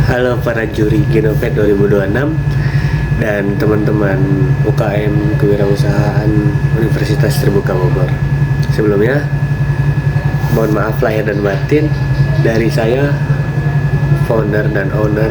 Halo para juri Genovet 2026 dan teman-teman UKM Kewirausahaan Universitas Terbuka Bogor. Sebelumnya, mohon maaf lahir dan batin dari saya, founder dan owner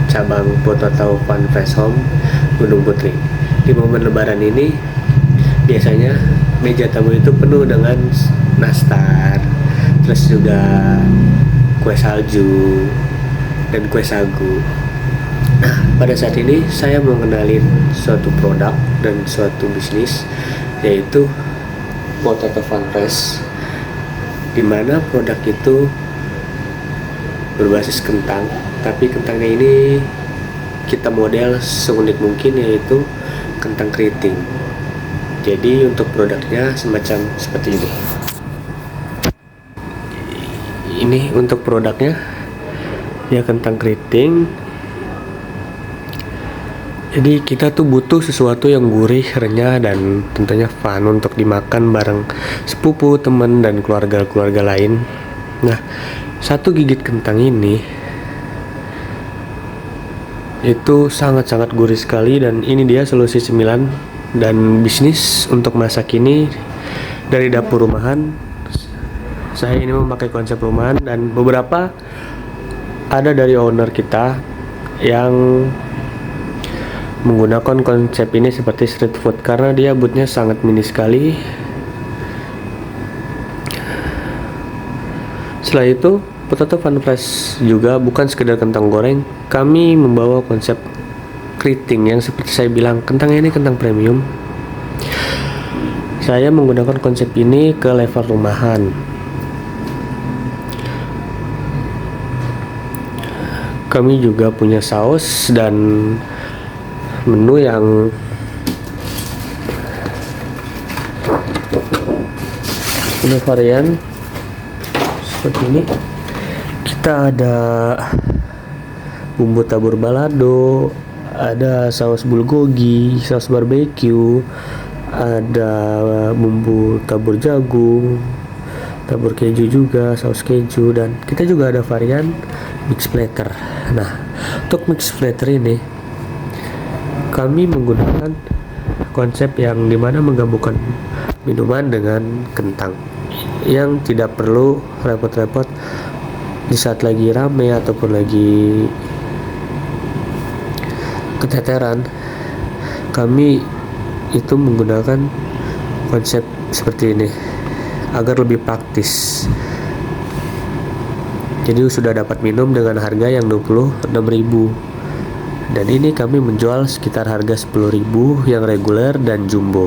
cabang Potato Fun Fresh Home Gunung Putri. Di momen lebaran ini, biasanya meja tamu itu penuh dengan nastar, terus juga kue salju dan kue sagu. Nah, pada saat ini saya mau kenalin suatu produk dan suatu bisnis, yaitu Potato Fun Fresh, di mana produk itu berbasis kentang, tapi kentangnya ini kita model seunik mungkin, yaitu kentang keriting. Jadi untuk produknya semacam seperti ini. Ini untuk produknya ya, kentang keriting. Jadi kita tuh butuh sesuatu yang gurih, renyah, dan tentunya fun untuk dimakan bareng sepupu, teman, dan keluarga-keluarga lain. Nah, satu gigit kentang ini itu sangat-sangat gurih sekali, dan ini dia solusi cemilan dan bisnis untuk masa kini dari dapur rumahan. Saya ini memakai konsep rumahan, dan beberapa ada dari owner kita yang menggunakan konsep ini seperti street food karena dia boothnya sangat mini sekali. Setelah itu, Potato Fun Fresh juga bukan sekedar kentang goreng. Kami membawa konsep keriting yang seperti saya bilang, kentangnya ini kentang premium. Saya menggunakan konsep ini ke level rumahan. Kami juga punya saus dan menu yang punya varian seperti ini. Kita ada bumbu tabur balado, ada saus bulgogi, saus barbeque, ada bumbu tabur jagung, tabur keju juga, saus keju, dan kita juga ada varian mix splatter. Nah, untuk mix splatter ini kami menggunakan konsep yang dimana menggabungkan minuman dengan kentang, yang tidak perlu repot-repot di saat lagi rame ataupun lagi keteteran. Kami itu menggunakan konsep seperti ini agar lebih praktis. Jadi sudah dapat minum dengan harga yang 26.000, dan ini kami menjual sekitar harga 10.000 yang reguler dan jumbo.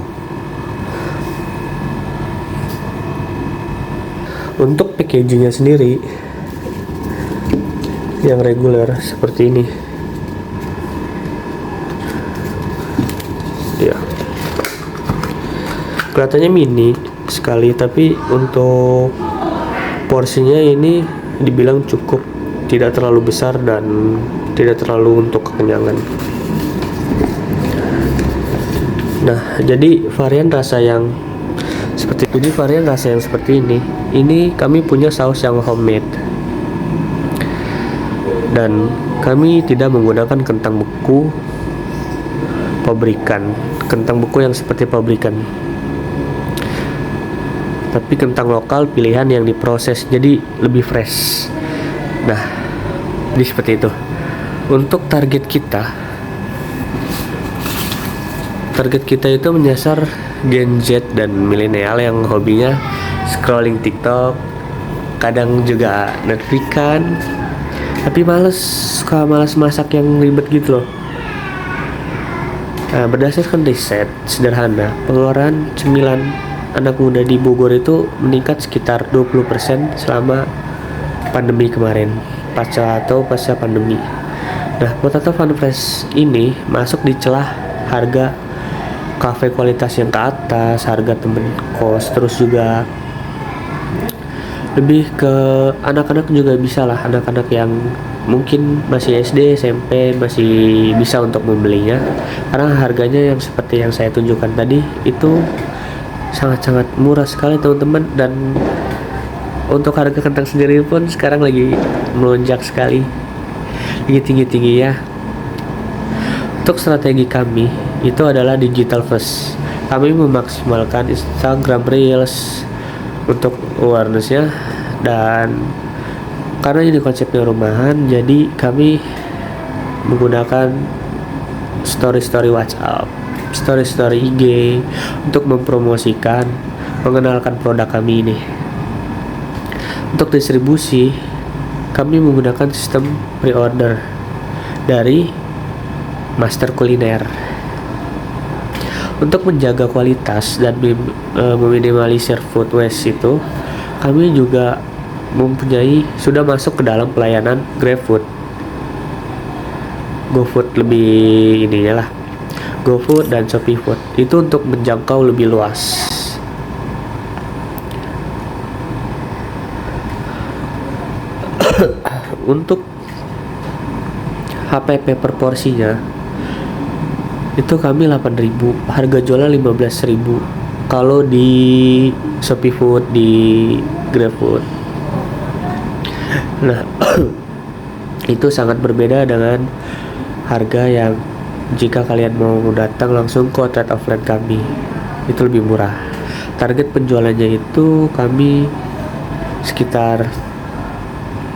Untuk packagingnya sendiri, yang reguler seperti ini ya, kelihatannya mini sekali, tapi untuk porsinya ini dibilang cukup, tidak terlalu besar dan tidak terlalu untuk kekenyangan. Nah, jadi varian rasa yang seperti ini kami punya saus yang homemade, dan kami tidak menggunakan kentang beku pabrikan, kentang beku yang seperti pabrikan, tapi kentang lokal pilihan yang diproses, jadi lebih fresh. Nah, jadi seperti itu. Untuk target kita itu menyasar Gen Z dan milenial yang hobinya scrolling TikTok, kadang juga Netflix-an, tapi suka malas masak yang ribet gitu loh. Nah, berdasarkan riset sederhana, pengeluaran cemilan anak muda di Bogor itu meningkat sekitar 20% selama pandemi kemarin, pasca pandemi. Nah, Potato Fun Fresh ini masuk di celah harga kafe kualitas yang ke atas, harga temen kos, terus juga lebih ke anak-anak juga bisa lah, anak-anak yang mungkin masih SD, SMP masih bisa untuk membelinya, karena harganya yang seperti yang saya tunjukkan tadi itu sangat-sangat murah sekali teman-teman. Dan untuk harga kentang sendiri pun sekarang lagi melonjak sekali. lagi tinggi-tinggi ya. Untuk strategi kami itu adalah digital first. Kami memaksimalkan Instagram Reels untuk awareness-nya, dan karena ini konsepnya rumahan, jadi kami menggunakan story WhatsApp, story IG untuk mempromosikan, mengenalkan produk kami ini. Untuk distribusi, kami menggunakan sistem pre-order dari Master Kuliner. Untuk menjaga kualitas dan meminimalisir food waste itu, kami juga sudah masuk ke dalam pelayanan GrabFood, GoFood lebih ininya lah, GoFood dan ShopeeFood itu untuk menjangkau lebih luas. Untuk HPP per porsinya itu kami 8.000, harga jualnya 15.000 kalau di ShopeeFood, di GrabFood. Nah, itu sangat berbeda dengan harga yang jika kalian mau datang langsung ke outlet offline kami, itu lebih murah. Target penjualannya itu kami sekitar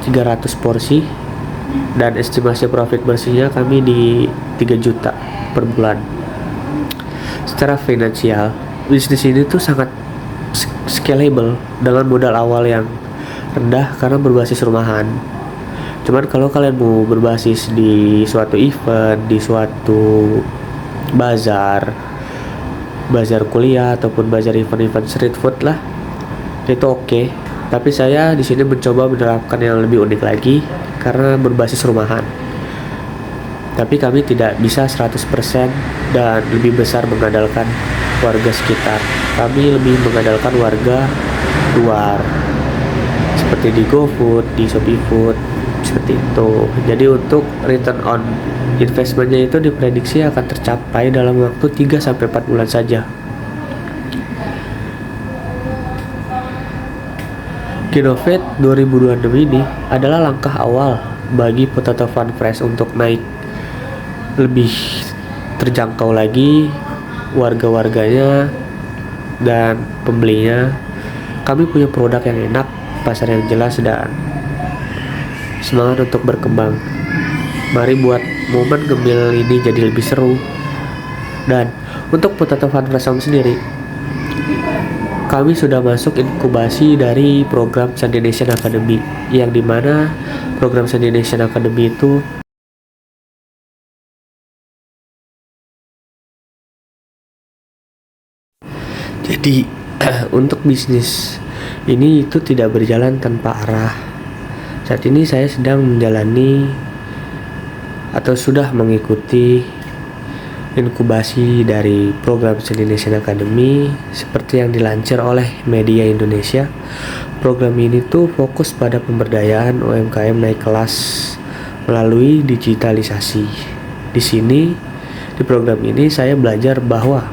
300 porsi, dan estimasi profit bersihnya kami di 3 juta per bulan. Secara finansial, bisnis ini tuh sangat scalable dengan modal awal yang rendah karena berbasis rumahan. Cuman kalau kalian mau berbasis di suatu event, di suatu bazar kuliah ataupun bazar event street food lah, itu oke. Tapi saya di sini mencoba menerapkan yang lebih unik lagi karena berbasis rumahan. Tapi kami tidak bisa 100% dan lebih besar mengandalkan warga sekitar. Kami lebih mengandalkan warga luar, seperti di GoFood, di ShopeeFood, seperti itu. Jadi untuk return on investmentnya itu diprediksi akan tercapai dalam waktu 3-4 bulan saja. Genovate 2026 ini adalah langkah awal bagi Potato Fun Fresh untuk naik lebih terjangkau lagi warga-warganya dan pembelinya. Kami punya produk yang enak, pasar yang jelas, dan semangat untuk berkembang. Mari buat momen gembil ini jadi lebih seru. Dan untuk Potato Fun Fresh sendiri, kami sudah masuk inkubasi dari program Sunday Nation Academy, yang dimana program Sunday Nation Academy itu jadi untuk bisnis ini itu tidak berjalan tanpa arah. Saat ini saya sedang menjalani atau sudah mengikuti inkubasi dari program Sunday Nation Academy seperti yang dilansir oleh media Indonesia. Program ini tuh fokus pada pemberdayaan UMKM naik kelas melalui digitalisasi. Di sini, di program ini saya belajar bahwa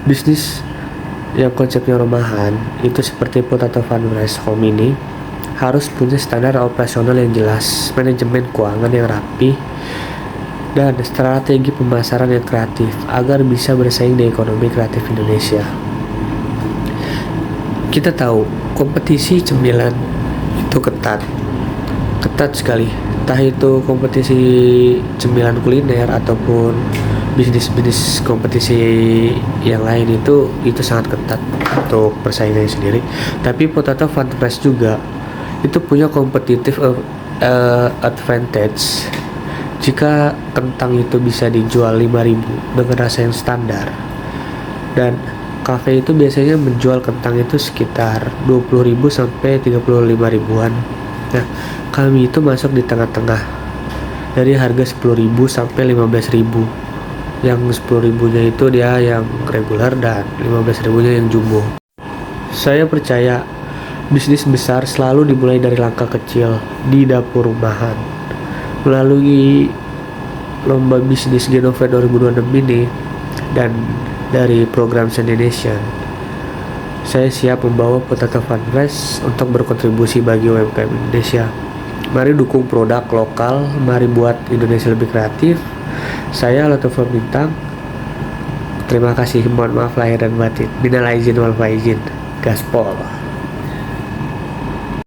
bisnis yang konsepnya rumahan itu seperti Potato Fun Fresh Home ini harus punya standar operasional yang jelas, manajemen keuangan yang rapi, dan strategi pemasaran yang kreatif agar bisa bersaing di ekonomi kreatif Indonesia. Kita tahu kompetisi cemilan itu ketat sekali, entah itu kompetisi cemilan kuliner ataupun bisnis kompetisi yang lain, itu sangat ketat untuk persaingannya sendiri. Tapi Potato Fun Fresh juga itu punya competitive advantage. Jika kentang itu bisa dijual 5.000 dengan rasa yang standar, dan kafe itu biasanya menjual kentang itu sekitar 20.000 sampai 35.000-an. Nah, kami itu masuk di tengah-tengah dari harga 10.000 sampai 15.000. Yang 10.000-nya itu dia yang reguler dan 15.000-nya yang jumbo. Saya percaya bisnis besar selalu dimulai dari langkah kecil di dapur rumahan. Melalui lomba bisnis Genovate 2026 ini dan dari program Sunday Nation, saya siap membawa Potato Fun Fresh untuk berkontribusi bagi UMKM Indonesia Mari dukung produk lokal, mari buat Indonesia lebih kreatif. Saya Latofa Bintang. Terima kasih, mohon maaf lahir dan batin. Minal aizin wal faizin. Gaspol.